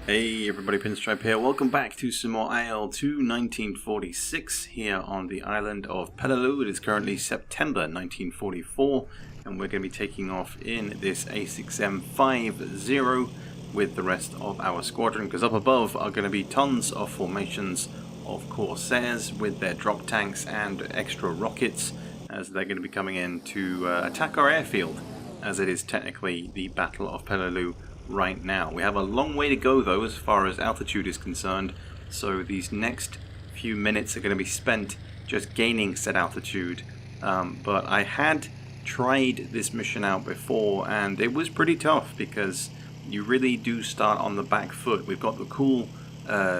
Hey everybody, Pinstripe here. Welcome back to some more IL-2 1946 here on the island of Peleliu. It is currently September 1944 and we're going to be taking off in this A6M50 with the rest of our squadron, because up above are going to be tons of formations of Corsairs with their drop tanks and extra rockets, as they're going to be coming in to attack our airfield, as it is technically the Battle of Peleliu right now. We have a long way to go though as far as altitude is concerned, so these next few minutes are going to be spent just gaining said altitude. But I had tried this mission out before and it was pretty tough, because you really do start on the back foot. We've got the cool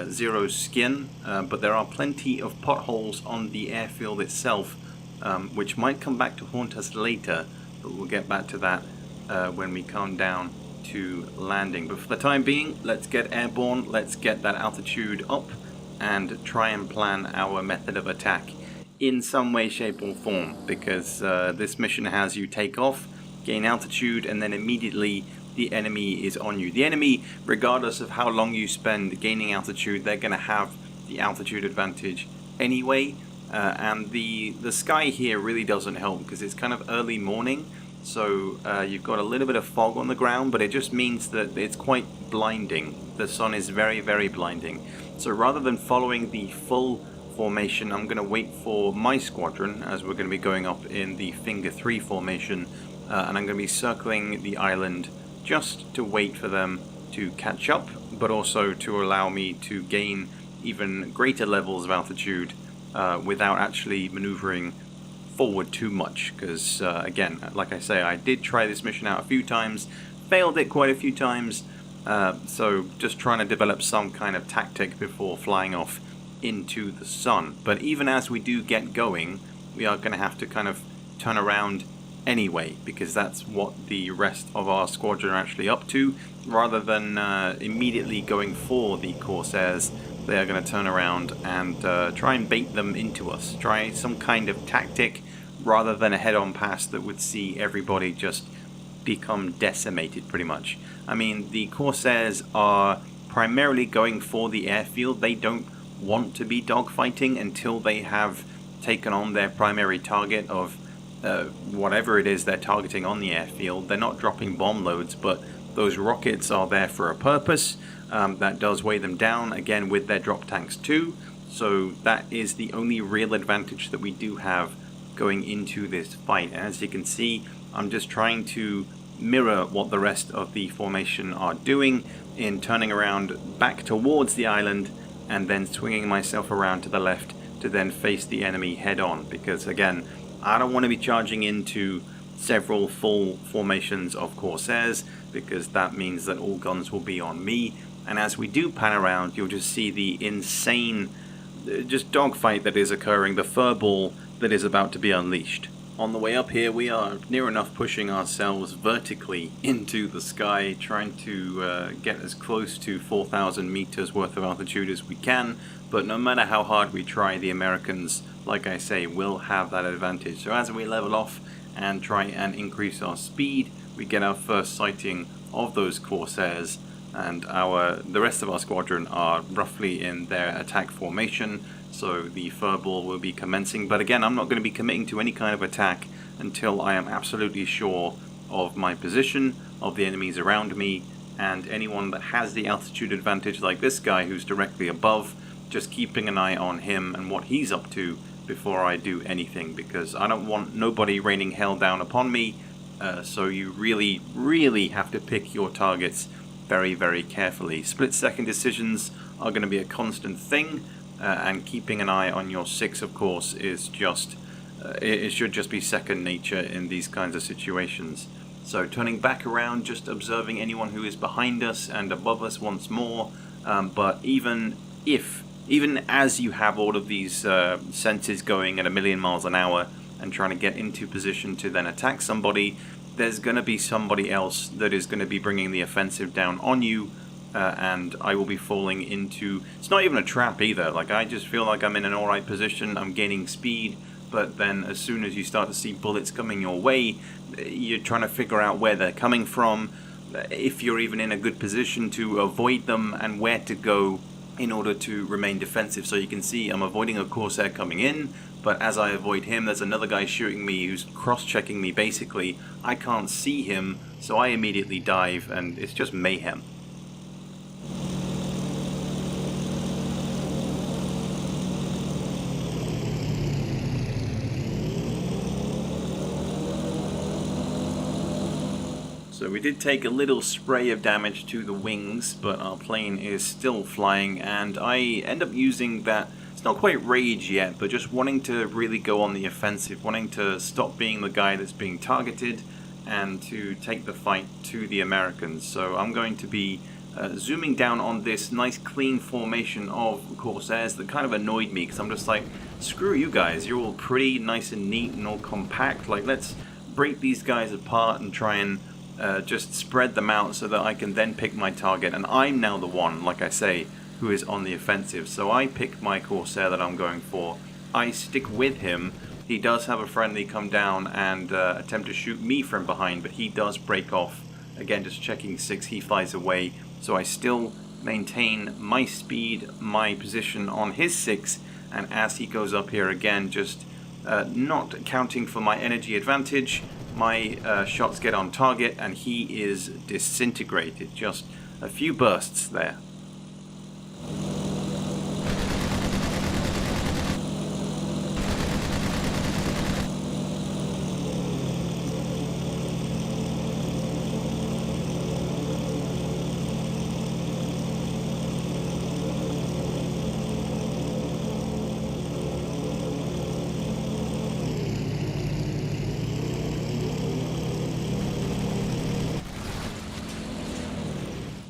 zero skin, but there are plenty of potholes on the airfield itself, which might come back to haunt us later, but we'll get back to that when we come down to landing. But for the time being, let's get airborne, let's get that altitude up and try and plan our method of attack in some way, shape or form, because this mission has you take off, gain altitude, and then immediately the enemy is on you. The enemy, regardless of how long you spend gaining altitude, they're going to have the altitude advantage anyway, and the sky here really doesn't help because it's kind of early morning. So you've got a little bit of fog on the ground, but it just means that it's quite blinding. The sun is very, very blinding. So rather than following the full formation, I'm going to wait for my squadron, as we're going to be going up in the Finger 3 formation, and I'm going to be circling the island just to wait for them to catch up, but also to allow me to gain even greater levels of altitude without actually maneuvering forward too much, because again, like I say, I did try this mission out a few times, failed it quite a few times, so just trying to develop some kind of tactic before flying off into the sun. But even as we do get going, we are going to have to kind of turn around anyway, because that's what the rest of our squadron are actually up to. Rather than immediately going for the Corsairs, they are going to turn around and try and bait them into us. Try some kind of tactic rather than a head-on pass that would see everybody just become decimated pretty much. I mean, the Corsairs are primarily going for the airfield. They don't want to be dogfighting until they have taken on their primary target of whatever it is they're targeting on the airfield. They're not dropping bomb loads, but those rockets are there for a purpose. That does weigh them down, again with their drop tanks too. So that is the only real advantage that we do have going into this fight. And as you can see, I'm just trying to mirror what the rest of the formation are doing in turning around back towards the island and then swinging myself around to the left to then face the enemy head on, because again, I don't want to be charging into several full formations of Corsairs, because that means that all guns will be on me. And as we do pan around, you'll just see the insane just dogfight that is occurring, the Furball that is about to be unleashed. On the way up here, we are near enough pushing ourselves vertically into the sky, trying to get as close to 4,000 meters worth of altitude as we can. But no matter how hard we try, the Americans, like I say, will have that advantage. So as we level off and try and increase our speed, we get our first sighting of those Corsairs, and the rest of our squadron are roughly in their attack formation. So the Furball will be commencing, but again, I'm not going to be committing to any kind of attack until I am absolutely sure of my position, of the enemies around me, and anyone that has the altitude advantage, like this guy who's directly above, just keeping an eye on him and what he's up to before I do anything, because I don't want nobody raining hell down upon me. So you really, really have to pick your targets very, very carefully. Split-second decisions are going to be a constant thing. And keeping an eye on your 6, of course, is just it should just be second nature in these kinds of situations. So turning back around, just observing anyone who is behind us and above us once more. But even as you have all of these senses going at 1,000,000 miles an hour and trying to get into position to then attack somebody, there's going to be somebody else that is going to be bringing the offensive down on you. And I will be falling into, it's not even a trap either, like I just feel like I'm in an alright position, I'm gaining speed, but then as soon as you start to see bullets coming your way, you're trying to figure out where they're coming from, if you're even in a good position to avoid them and where to go in order to remain defensive. So you can see I'm avoiding a Corsair coming in, but as I avoid him, there's another guy shooting me who's cross-checking me basically. I can't see him, so I immediately dive, and it's just mayhem. So we did take a little spray of damage to the wings, but our plane is still flying, and I end up using that, it's not quite rage yet, but just wanting to really go on the offensive, wanting to stop being the guy that's being targeted and to take the fight to the Americans. So I'm going to be zooming down on this nice clean formation of Corsairs that kind of annoyed me, because I'm just like, screw you guys, you're all pretty nice and neat and all compact, like let's break these guys apart and try and just spread them out so that I can then pick my target. And I'm now the one, like I say, who is on the offensive. So I pick my Corsair that I'm going for. I stick with him. He does have a friendly come down and attempt to shoot me from behind, but he does break off. Again, just checking 6, he flies away. So I still maintain my speed, my position on his 6, and as he goes up here again, just not accounting for my energy advantage, my shots get on target and he is disintegrated. Just a few bursts there.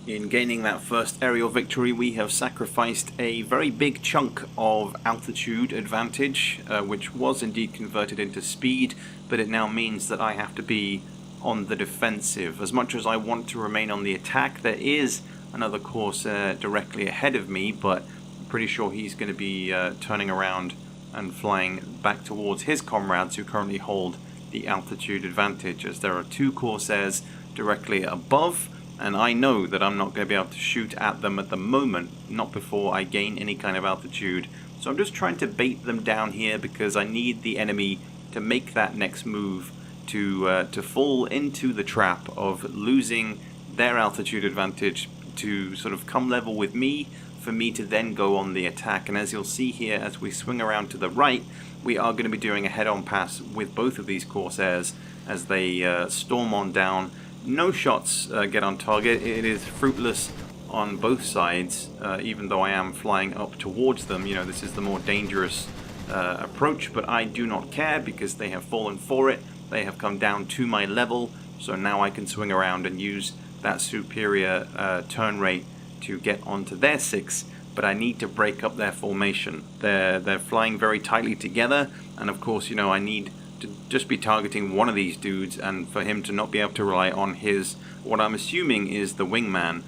In gaining that first aerial victory, we have sacrificed a very big chunk of altitude advantage, which was indeed converted into speed, but it now means that I have to be on the defensive. As much as I want to remain on the attack, there is another Corsair directly ahead of me, but I'm pretty sure he's going to be turning around and flying back towards his comrades who currently hold the altitude advantage, as there are 2 Corsairs directly above. And I know that I'm not going to be able to shoot at them at the moment, not before I gain any kind of altitude. So I'm just trying to bait them down here because I need the enemy to make that next move to fall into the trap of losing their altitude advantage to sort of come level with me, for me to then go on the attack. And as you'll see here, as we swing around to the right, we are going to be doing a head-on pass with both of these Corsairs as they storm on down. No shots get on target. It is fruitless on both sides, even though I am flying up towards them. You know, this is the more dangerous approach, but I do not care because they have fallen for it. They have come down to my level, so now I can swing around and use that superior turn rate to get onto their 6, but I need to break up their formation. They're flying very tightly together, and of course, you know, I need to just be targeting one of these dudes and for him to not be able to rely on his, what I'm assuming is the wingman,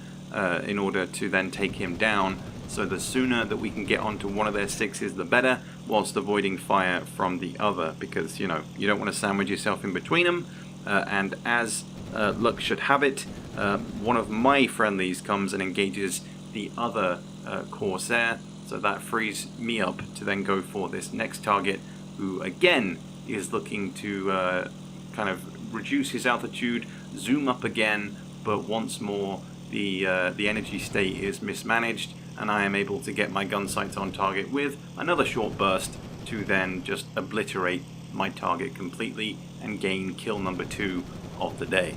in order to then take him down. So the sooner that we can get onto one of their 6s, the better, whilst avoiding fire from the other, because, you know, you don't want to sandwich yourself in between them. And as luck should have it, one of my friendlies comes and engages the other Corsair, so that frees me up to then go for this next target, who again is looking to kind of reduce his altitude, zoom up again, but once more the energy state is mismanaged, and I am able to get my gun sights on target with another short burst to then just obliterate my target completely and gain kill number 2 of the day.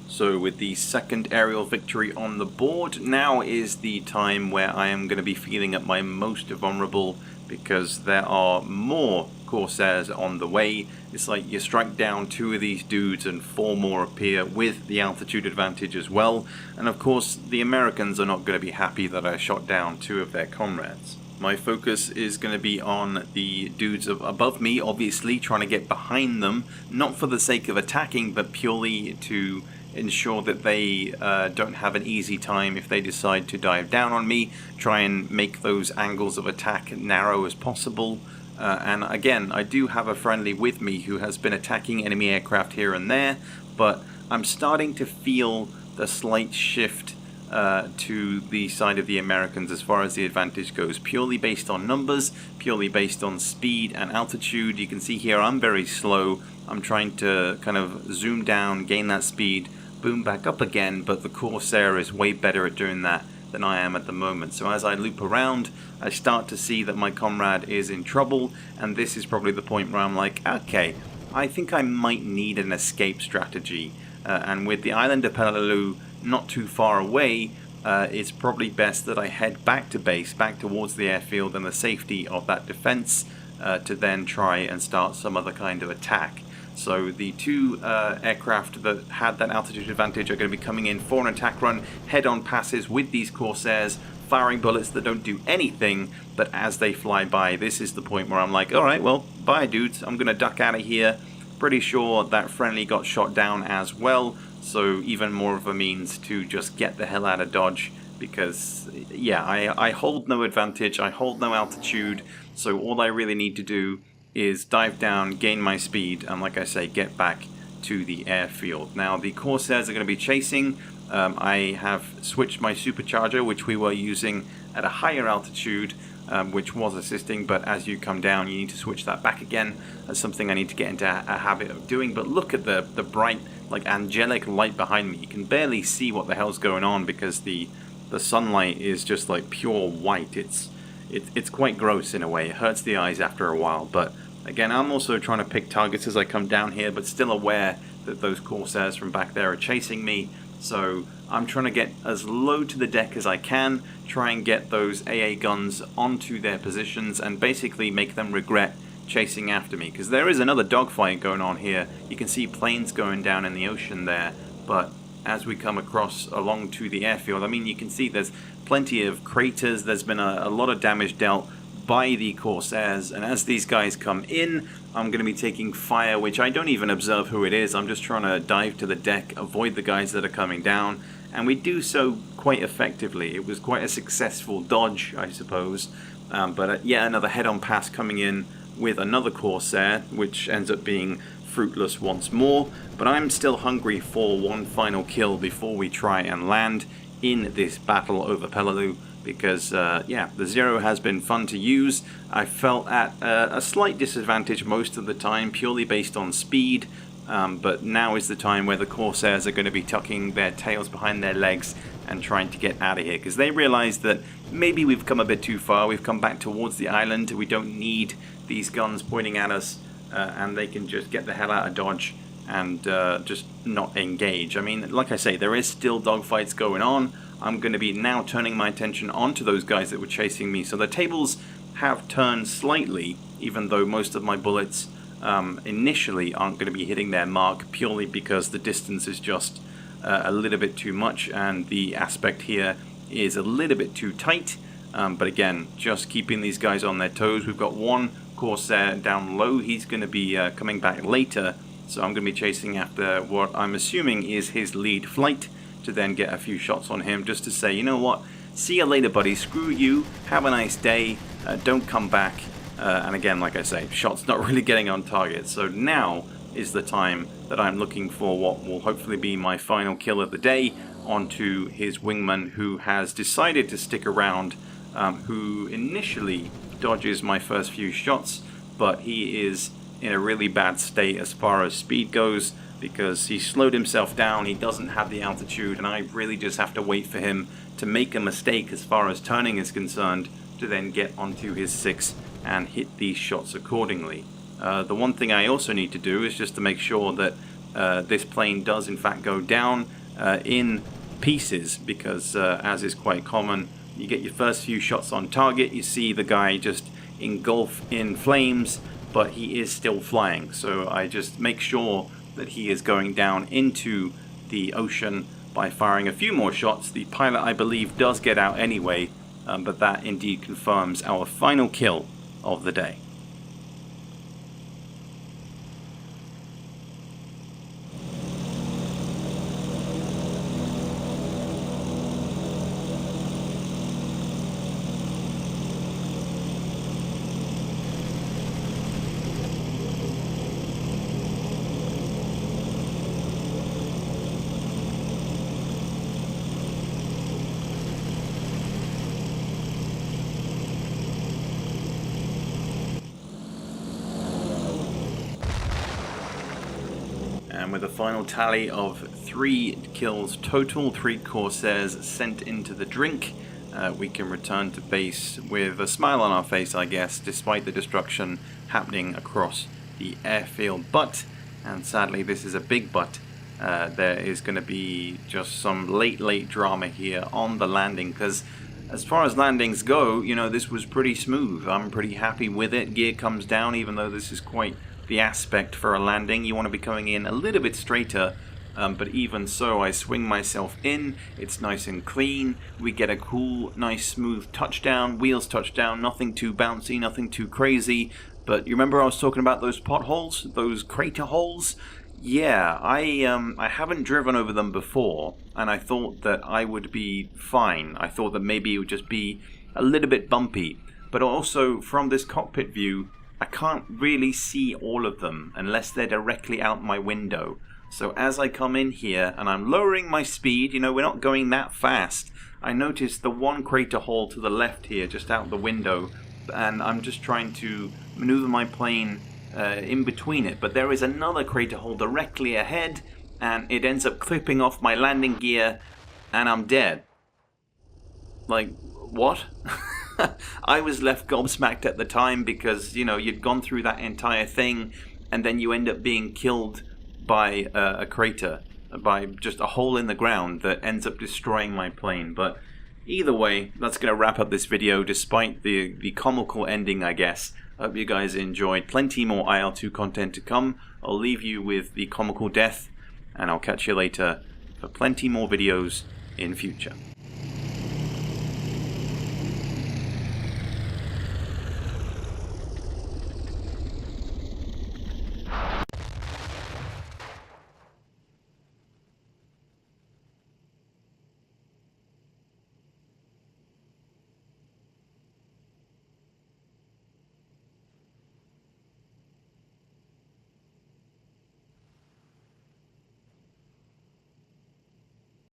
So with the second aerial victory on the board, now is the time where I am going to be feeling at my most vulnerable, because there are more Corsairs on the way. It's like you strike down 2 of these dudes and 4 more appear with the altitude advantage as well. And of course the Americans are not going to be happy that I shot down 2 of their comrades. My focus is going to be on the dudes above me, obviously, trying to get behind them, not for the sake of attacking, but purely to ensure that they don't have an easy time if they decide to dive down on me. Try and make those angles of attack narrow as possible. And again, I do have a friendly with me who has been attacking enemy aircraft here and there, but I'm starting to feel the slight shift to the side of the Americans as far as the advantage goes, purely based on numbers, purely based on speed and altitude. You can see here I'm very slow. I'm trying to kind of zoom down, gain that speed, boom back up again, but the Corsair is way better at doing that than I am at the moment. So as I loop around, I start to see that my comrade is in trouble, and this is probably the point where I'm like, okay, I think I might need an escape strategy. And with the island of Peleliu not too far away, it's probably best that I head back to base, back towards the airfield and the safety of that defense, to then try and start some other kind of attack. So the 2 aircraft that had that altitude advantage are going to be coming in for an attack run, head-on passes with these Corsairs, firing bullets that don't do anything, but as they fly by, this is the point where I'm like, alright, well, bye dudes, I'm going to duck out of here. Pretty sure that friendly got shot down as well, so even more of a means to just get the hell out of Dodge, because yeah, I hold no advantage, I hold no altitude, so all I really need to do is dive down, gain my speed, and like I say, get back to the airfield. Now the Corsairs are going to be chasing. I have switched my supercharger, which we were using at a higher altitude, which was assisting, but as you come down you need to switch that back again. That's something I need to get into a habit of doing. But look at the bright, like, angelic light behind me. You can barely see what the hell's going on because the sunlight is just like pure white. It's quite gross in a way. It hurts the eyes after a while. But again, I'm also trying to pick targets as I come down here, but still aware that those Corsairs from back there are chasing me. So I'm trying to get as low to the deck as I can, try and get those AA guns onto their positions and basically make them regret chasing after me. Because there is another dogfight going on here. You can see planes going down in the ocean there, but as we come across along to the airfield, I mean, you can see there's plenty of craters. There's been a lot of damage dealt by the Corsairs, and as these guys come in, I'm going to be taking fire, which I don't even observe who it is. I'm just trying to dive to the deck, avoid the guys that are coming down, and we do so quite effectively. It was quite a successful dodge, I suppose, but yet another head-on pass coming in with another Corsair, which ends up being fruitless once more. But I'm still hungry for one final kill before we try and land in this battle over Peleliu. Because, yeah, the Zero has been fun to use. I felt at a slight disadvantage most of the time, purely based on speed. But now is the time where the Corsairs are going to be tucking their tails behind their legs and trying to get out of here. Because they realize that maybe we've come a bit too far. We've come back towards the island. We don't need these guns pointing at us. And they can just get the hell out of Dodge and just not engage. I mean, like I say, there is still dogfights going on. I'm going to be now turning my attention onto those guys that were chasing me. So the tables have turned slightly, even though most of my bullets initially aren't going to be hitting their mark, purely because the distance is just a little bit too much and the aspect here is a little bit too tight. But again, just keeping these guys on their toes. We've got one Corsair down low. He's going to be coming back later, so I'm going to be chasing after what I'm assuming is his lead flight, to then get a few shots on him, just to say, you know what, see you later buddy, screw you, have a nice day, don't come back. And again, like I say, shots not really getting on target. So now is the time that I'm looking for what will hopefully be my final kill of the day, onto his wingman, who has decided to stick around, who initially dodges my first few shots, but he is in a really bad state as far as speed goes, because he slowed himself down, he doesn't have the altitude, and I really just have to wait for him to make a mistake as far as turning is concerned, to then get onto his 6 and hit these shots accordingly. The one thing I also need to do is just to make sure that this plane does in fact go down in pieces, because as is quite common, you get your first few shots on target, you see the guy just engulf in flames, but he is still flying. So I just make sure that he is going down into the ocean by firing a few more shots. The pilot, I believe, does get out anyway, but that indeed confirms our final kill of the day. And with a final tally of 3 kills total, 3 Corsairs sent into the drink, we can return to base with a smile on our face, I guess, despite the destruction happening across the airfield. But, and sadly this is a big but, there is going to be just some late drama here on the landing, because as far as landings go, you know, this was pretty smooth. I'm pretty happy with it. Gear comes down, even though this is quite the aspect for a landing. You want to be coming in a little bit straighter, but even so, I swing myself in. It's nice and clean. We get a cool, nice, smooth touchdown. Wheels touchdown, nothing too bouncy, nothing too crazy. But you remember I was talking about those potholes, those crater holes? Yeah, I haven't driven over them before, and I thought that I would be fine. I thought that maybe it would just be a little bit bumpy. But also, from this cockpit view, I can't really see all of them unless they're directly out my window. So as I come in here and I'm lowering my speed, you know, we're not going that fast. I noticed the one crater hole to the left here, just out the window, and I'm just trying to maneuver my plane in between it. But there is another crater hole directly ahead, and it ends up clipping off my landing gear, and I'm dead. Like, what? I was left gobsmacked at the time because, you know, you'd gone through that entire thing and then you end up being killed by a crater, by just a hole in the ground that ends up destroying my plane. But either way, that's going to wrap up this video despite the comical ending, I guess. I hope you guys enjoyed. Plenty more IL-2 content to come. I'll leave you with the comical death, and I'll catch you later for plenty more videos in future.